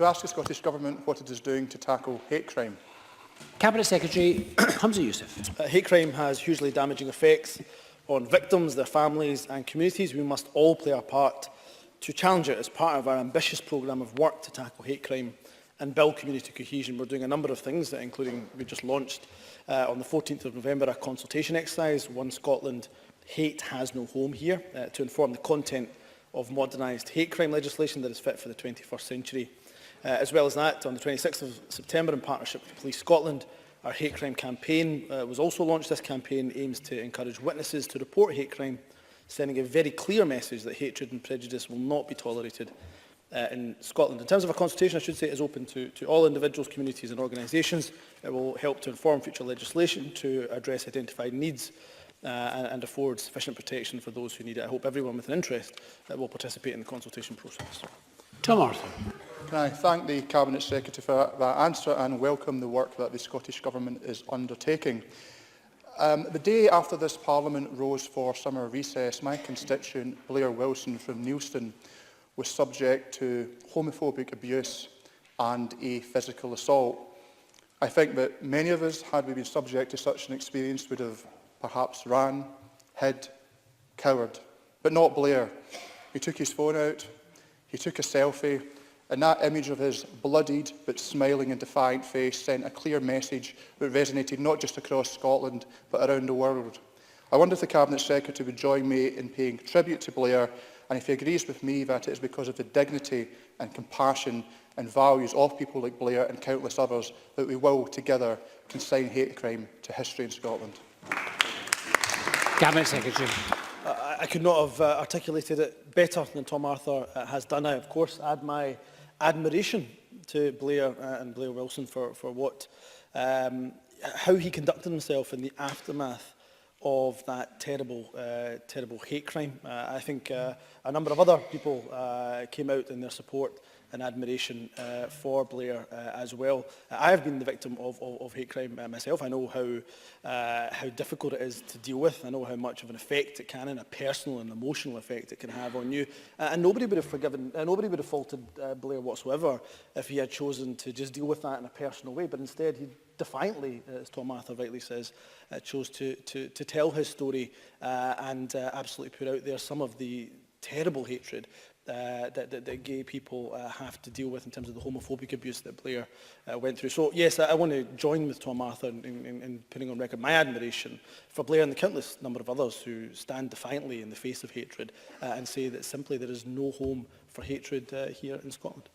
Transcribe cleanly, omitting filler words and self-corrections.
to ask the Scottish Government what it is doing to tackle hate crime. Cabinet Secretary Hamza Youssef. Hate crime has hugely damaging effects on victims, their families and communities. We must all play our part to challenge it as part of our ambitious programme of work to tackle hate crime and build community cohesion. We're doing a number of things, including we just launched on the 14th of November a consultation exercise, One Scotland, Hate Has No Home Here, to inform the content of modernised hate crime legislation that is fit for the 21st century. As well as that, on the 26th of September, in partnership with Police Scotland, our hate crime campaign was also launched. This campaign aims to encourage witnesses to report hate crime, sending a very clear message that hatred and prejudice will not be tolerated in Scotland. In terms of a consultation, I should say it is open to all individuals, communities and organisations. It will help to inform future legislation to address identified needs and afford sufficient protection for those who need it. I hope everyone with an interest will participate in the consultation process. Tom Arthur. Can I thank the Cabinet Secretary for that answer and welcome the work that the Scottish Government is undertaking. The day after this Parliament rose for summer recess, my constituent Blair Wilson from Neilston was subject to homophobic abuse and a physical assault. I think that many of us, had we been subject to such an experience, would have perhaps ran, hid, cowered, but not Blair. He took his phone out, he took a selfie, and that image of his bloodied but smiling and defiant face sent a clear message that resonated not just across Scotland but around the world. I wonder if the Cabinet Secretary would join me in paying tribute to Blair, and if he agrees with me that it is because of the dignity and compassion and values of people like Blair and countless others that we will together consign hate crime to history in Scotland. Cabinet Secretary. I could not have articulated it better than Tom Arthur has done. I, of course, add my admiration to Blair and Blair Wilson for what, how he conducted himself in the aftermath of that terrible hate crime. I think a number of other people came out in their support and admiration for Blair as well. I have been the victim of hate crime myself. I know how difficult it is to deal with. I know how much of an effect it can, and a personal and emotional effect it can have on you. And nobody would have forgiven, nobody would have faulted Blair whatsoever if he had chosen to just deal with that in a personal way. But instead, he defiantly, as Tom Arthur rightly says, chose to tell his story and absolutely put out there some of the terrible hatred that gay people have to deal with in terms of the homophobic abuse that Blair went through. So yes, I want to join with Tom Arthur in putting on record my admiration for Blair and the countless number of others who stand defiantly in the face of hatred and say that simply there is no home for hatred here in Scotland.